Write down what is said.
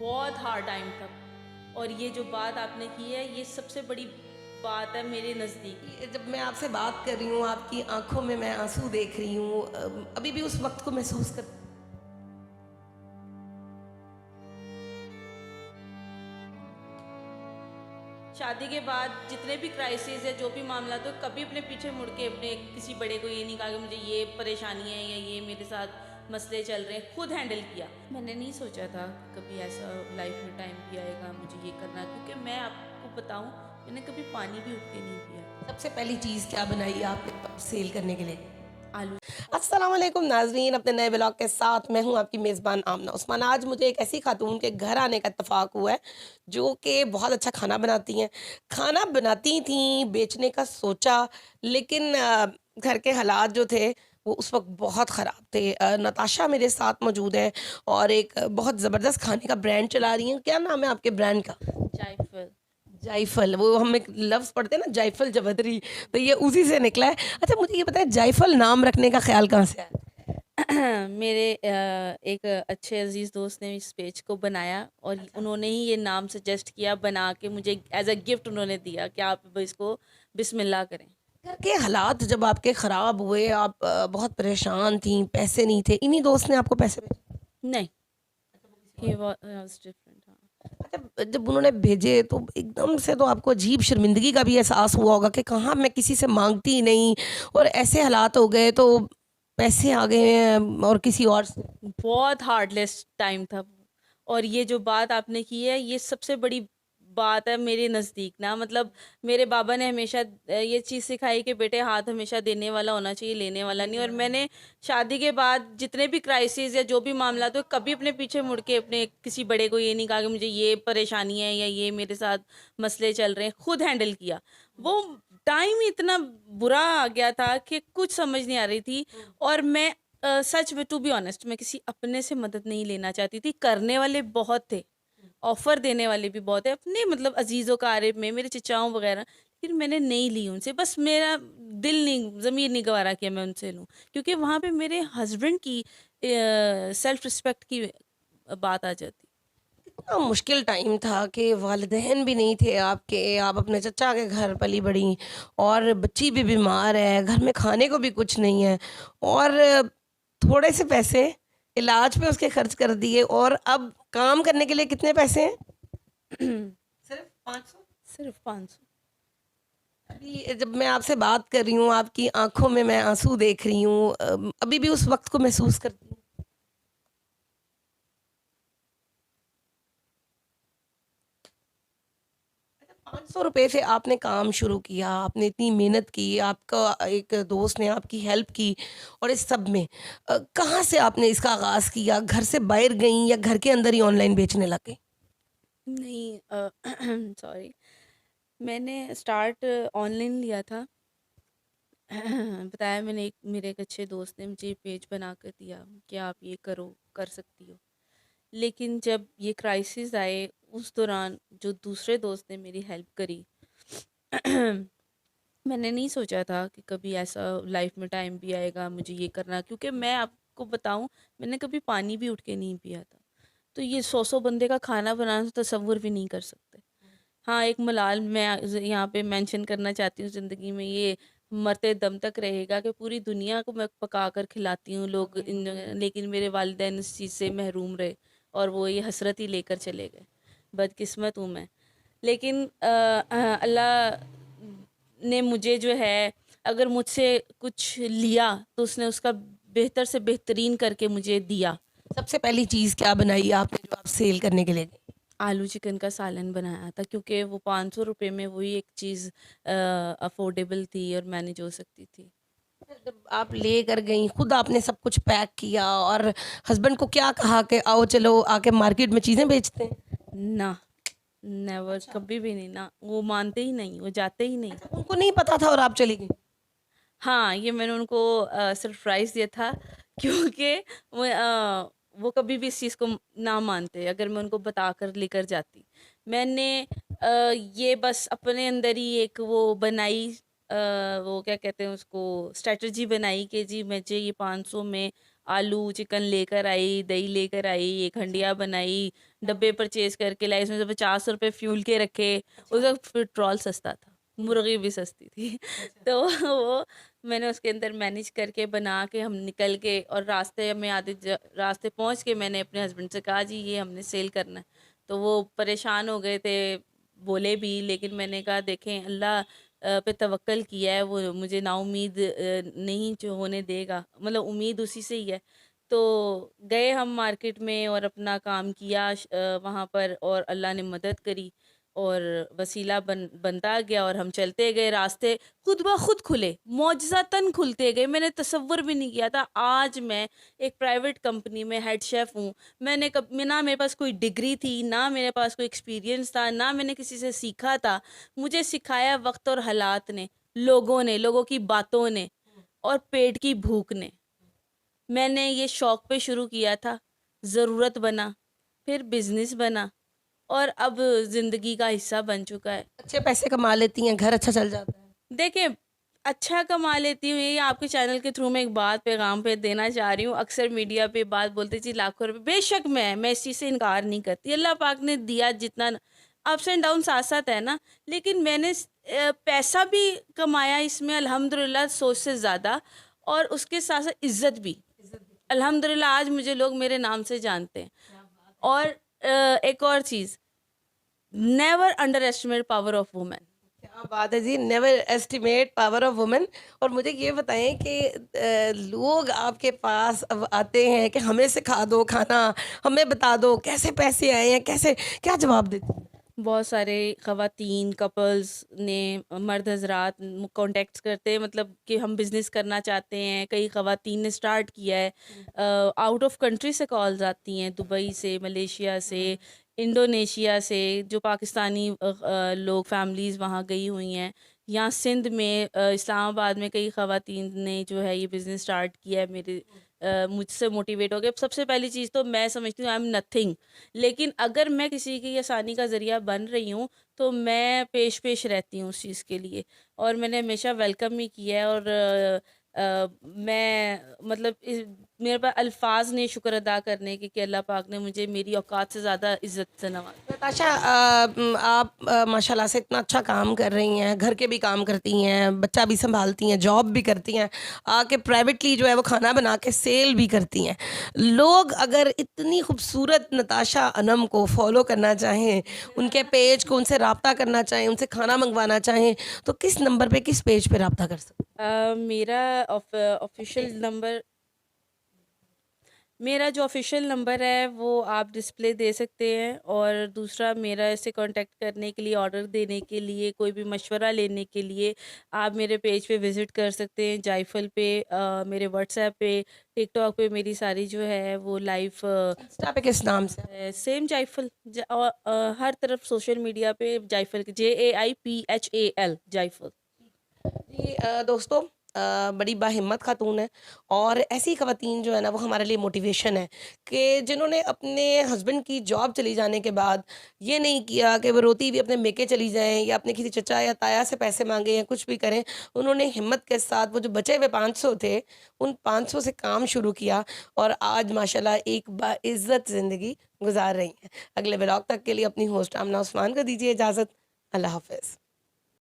बहुत hard time था। और ये जो बात आपने की है, ये सबसे बड़ी बात है मेरे नज़दीक। ये जब मैं आपसे बात कर रही हूँ, आपकी आंखों में मैं आंसू देख रही हूँ, अभी भी उस वक्त को महसूस कर। शादी के बाद जितने भी क्राइसिस है, जो भी मामला, तो कभी अपने पीछे मुड़ के अपने किसी बड़े को ये नहीं कहा कि मुझे ये परेशानी है या ये मेरे साथ मसले चल रहे हैं। खुद हैंडल किया। मैंने नहीं सोचा था कि कभी ऐसा लाइफ में टाइम भी आएगा मुझे ये करना, क्योंकि मैं आपको बताऊं, मैंने कभी पानी भी उठ के नहीं पिया। सबसे पहली चीज़ क्या बनाई आपने सेल करने के लिए? आलू। अस्सलाम वालेकुम नाजरीन, अपने नए ब्लॉग के साथ मैं हूं आपकी मेज़बान आमना उस्मान। आज मुझे एक ऐसी खातून के घर आने का इत्तेफाक हुआ है जो कि बहुत अच्छा खाना बनाती हैं। खाना बनाती थी, बेचने का सोचा, लेकिन घर के हालात जो थे वो उस वक्त बहुत ख़राब थे। नताशा मेरे साथ मौजूद है और एक बहुत ज़बरदस्त खाने का ब्रांड चला रही हैं। क्या नाम है आपके ब्रांड का? जायफल। जायफल, वो हम एक लफ्ज़ पढ़ते हैं ना, जायफल जवदरी, तो ये उसी से निकला है। अच्छा, मुझे ये बताएं, जायफल नाम रखने का ख्याल कहाँ से आया? मेरे एक अच्छे अजीज़ दोस्त ने इस पेज को बनाया और उन्होंने ही ये नाम सजेस्ट किया, बना के मुझे एज अ गिफ्ट उन्होंने दिया कि आप इसको बिस्मिल्लाह करें। घर के हालात जब आपके ख़राब हुए, आप बहुत परेशान थीं, पैसे नहीं थे, इन्हीं दोस्त ने आपको पैसे भेजे? नहीं, ही वाज डिफरेंट। हाँ। अच्छा, जब उन्होंने भेजे तो एकदम से तो आपको अजीब शर्मिंदगी का भी एहसास हुआ होगा कि कहाँ, मैं किसी से माँगती ही नहीं और ऐसे हालात हो गए तो पैसे आ गए हैं और किसी और से। बहुत हार्डलेस टाइम था वो। और ये जो बात आपने की है, ये सबसे बड़ी बात है मेरे नज़दीक ना। मतलब मेरे बाबा ने हमेशा ये चीज़ सिखाई कि बेटे, हाथ हमेशा देने वाला होना चाहिए, लेने वाला नहीं। और मैंने शादी के बाद जितने भी क्राइसिस या जो भी मामला, तो कभी अपने पीछे मुड़ के अपने किसी बड़े को ये नहीं कहा कि मुझे ये परेशानी है या ये मेरे साथ मसले चल रहे हैं। खुद हैंडल किया। वो टाइम इतना बुरा आ गया था कि कुछ समझ नहीं आ रही थी। और मैं सच में, टू बी ऑनेस्ट, मैं किसी अपने से मदद नहीं लेना चाहती थी। करने वाले बहुत थे, ऑफ़र देने वाले भी बहुत है, अपने मतलब अज़ीज़ों कारब में, मेरे चचाओं वग़ैरह। लेकिन मैंने नहीं ली उनसे। बस मेरा दिल नहीं, ज़मीर नहीं गवारा किया मैं उनसे लूँ। क्योंकि वहाँ पे मेरे हस्बैंड की सेल्फ़ रिस्पेक्ट की बात आ जाती। इतना मुश्किल टाइम था कि वालिदैन भी नहीं थे आपके, आप अपने चचा के घर पली बड़ी और बच्ची भी बीमार है, घर में खाने को भी कुछ नहीं है और थोड़े से पैसे इलाज पे उसके खर्च कर दिए और अब काम करने के लिए कितने पैसे हैं? सिर्फ 500। सिर्फ़ 500। अभी जब मैं आपसे बात कर रही हूँ, आपकी आंखों में मैं आंसू देख रही हूँ, अभी भी उस वक्त को महसूस करती हूँ। 500 रुपए से आपने काम शुरू किया, आपने इतनी मेहनत की, आपका एक दोस्त ने आपकी हेल्प की और इस सब में कहाँ से आपने इसका आगाज़ किया? घर से बाहर गईं या घर के अंदर ही ऑनलाइन बेचने लग गईं? नहीं, सॉरी। मैंने स्टार्ट ऑनलाइन लिया था। बताया मैंने, एक मेरे एक अच्छे दोस्त ने मुझे पेज बना कर दिया कि आप ये करो, कर सकती हो। लेकिन जब ये क्राइसिस आए, उस दौरान जो दूसरे दोस्त ने मेरी हेल्प करी, मैंने नहीं सोचा था कि कभी ऐसा लाइफ में टाइम भी आएगा मुझे ये करना, क्योंकि मैं आपको बताऊं, मैंने कभी पानी भी उठ के नहीं पिया था। तो ये 100 बंदे का खाना बनाना तो तसव्वुर भी नहीं कर सकते। हाँ, एक मलाल मैं यहाँ पे मेंशन करना चाहती हूँ, ज़िंदगी में ये मरते दम तक रहेगा कि पूरी दुनिया को मैं पका कर खिलाती हूँ लोग इन, लेकिन मेरे वालिदैन इस चीज़ से महरूम रहे और वो ये हसरत ही लेकर चले गए। बदकिस्मत हूँ मैं। लेकिन अल्लाह ने मुझे जो है, अगर मुझसे कुछ लिया तो उसने उसका बेहतर से बेहतरीन करके मुझे दिया। सबसे पहली चीज़ क्या बनाई आपने जो आप सेल करने के लिए गईं? आलू चिकन का सालन बनाया था, क्योंकि वो 500 रुपये में वही एक चीज़ अफोर्डेबल थी और मैनेज हो सकती थी। जब आप लेकर गईं, खुद आपने सब कुछ पैक किया और हस्बैंड को क्या कहा कि आओ चलो आके मार्केट में चीज़ें बेचते हैं? ना, नेवर, कभी भी नहीं ना। वो मानते ही नहीं, वो जाते ही नहीं। अच्छा, उनको नहीं पता था और आप चली गईं? हाँ, ये मैंने उनको सरप्राइज़ दिया था, क्योंकि वो कभी भी इस चीज़ को ना मानते अगर मैं उनको बताकर लेकर जाती। मैंने ये बस अपने अंदर ही एक वो बनाई, वो क्या कहते हैं उसको, स्ट्रैटेजी बनाई कि जी मुझे ये 500 में आलू चिकन लेकर आई, दही लेकर आई, एक हंडिया बनाई, डब्बे परचेज करके लाई, उसमें से 50 रुपए फ्यूल के रखे। उस वक्त पेट्रोल सस्ता था, मुर्गी भी सस्ती थी। तो वो मैंने उसके अंदर मैनेज करके बना के हम निकल के, और रास्ते में रास्ते पहुंच के मैंने अपने हस्बैंड से कहा जी ये हमने सेल करना है। तो वो परेशान हो गए थे, बोले भी, लेकिन मैंने कहा देखें अल्लाह पे तवक्कल किया है, वो मुझे नाउम्मीद नहीं जो होने देगा, मतलब उम्मीद उसी से ही है। तो गए हम मार्केट में और अपना काम किया वहाँ पर, और अल्लाह ने मदद करी और वसीला बनता गया, और हम चलते गए, रास्ते खुद ब खुद खुले, मौजज़तन खुलते गए। मैंने तसव्वुर भी नहीं किया था। आज मैं एक प्राइवेट कंपनी में हेड शेफ़ हूँ। ना मेरे पास कोई डिग्री थी, ना मेरे पास कोई एक्सपीरियंस था, ना मैंने किसी से सीखा था। मुझे सिखाया वक्त और हालात ने, लोगों ने, लोगों की बातों ने, और पेट की भूख ने। मैंने ये शौक पे शुरू किया था, ज़रूरत बना, फिर बिजनेस बना, और अब ज़िंदगी का हिस्सा बन चुका है। अच्छे पैसे कमा लेती हैं, घर अच्छा चल जाता है। देखिए, अच्छा कमा लेती हूँ, ये आपके चैनल के थ्रू मैं एक बात पैगाम पे देना चाह रही हूँ। अक्सर मीडिया पे बात बोलते जी लाखों रुपए, बेशक मैं इस चीज़ से इनकार नहीं करती। अल्लाह पाक ने दिया जितना, अप्स एंड डाउन साथ-साथ है ना, लेकिन मैंने पैसा भी कमाया इसमें अल्हम्दुलिल्लाह, सोच से ज़्यादा, और उसके साथ-साथ इज़्ज़त भी। अल्हम्दुलिल्लाह आज मुझे लोग मेरे नाम से जानते हैं। और एक और चीज़, never underestimate power of women. क्या बात है जी, never estimate power of women. और मुझे ये बताएं कि लोग आपके पास अब आते हैं कि हमें सिखा दो खाना, हमें बता दो कैसे पैसे आए हैं, कैसे, क्या जवाब देती हैं? बहुत सारे ख़वातीन कपल्स ने, मर्द हज़रात कॉन्टेक्ट्स करते हैं, मतलब कि हम बिज़नेस करना चाहते हैं। कई ख़वातीन ने स्टार्ट किया है, आउट ऑफ कंट्री से कॉल्स आती हैं, दुबई से, मलेशिया से, इंडोनेशिया से, जो पाकिस्तानी लोग फैमिलीज़ वहाँ गई हुई हैं। यहाँ सिंध में, इस्लामाबाद में कई ख़वातीन ने जो है ये बिज़नेस स्टार्ट किया है, मुझसे मोटिवेट हो गए। सबसे पहली चीज़ तो मैं समझती हूँ आई एम नथिंग, लेकिन अगर मैं किसी की आसानी का ज़रिया बन रही हूँ, तो मैं पेश रहती हूँ उस चीज़ के लिए, और मैंने हमेशा वेलकम ही किया है। और मैं मतलब मेरे पास अल्फाज नहीं शुक्र अदा करने के कि अल्लाह पाक ने मुझे मेरी औकात से ज़्यादा इज़्ज़त से नवाजा। नताशा, आप माशाल्लाह से इतना अच्छा काम कर रही हैं, घर के भी काम करती हैं, बच्चा भी संभालती हैं, जॉब भी करती हैं, आके प्राइवेटली जो है वो खाना बना के सेल भी करती हैं। लोग अगर इतनी खूबसूरत नताशा अनम को फॉलो करना चाहें, उनके पेज को, उनसे रब्ता करना चाहें, उनसे खाना मंगवाना चाहें, तो किस नंबर पे, किस पेज पे रब्ता कर सकते मेरा ऑफिशियल नंबर, मेरा जो ऑफिशियल नंबर है वो आप डिस्प्ले दे सकते हैं, और दूसरा मेरा ऐसे कांटेक्ट करने के लिए, ऑर्डर देने के लिए, कोई भी मशवरा लेने के लिए आप मेरे पेज पे विज़िट कर सकते हैं, जायफल पे, मेरे व्हाट्सएप पे, टिकटॉक पे मेरी सारी जो है वो लाइव इंस्टा पे किस नाम से? सेम जायफल, और हर तरफ सोशल मीडिया पे जायफल, JAIPHAL जायफल। जी दोस्तों, बड़ी बाहिम्मत खातून है, और ऐसी ख़वातीन जो है ना वो हमारे लिए मोटिवेशन है, कि जिन्होंने अपने हस्बैंड की जॉब चली जाने के बाद ये नहीं किया कि वो रोती हुई अपने मेके चली जाएं, या अपने किसी चचा या ताया से पैसे मांगे या कुछ भी करें। उन्होंने हिम्मत के साथ वो जो बचे हुए 500 थे, उन 500 से काम शुरू किया, और आज माशाल्लाह एक बाइज़्ज़त ज़िंदगी गुजार रही हैं। अगले व्लॉग तक के लिए अपनी होस्ट आमना उस्मान को दीजिए इजाज़त। अल्लाह हाफ़िज़।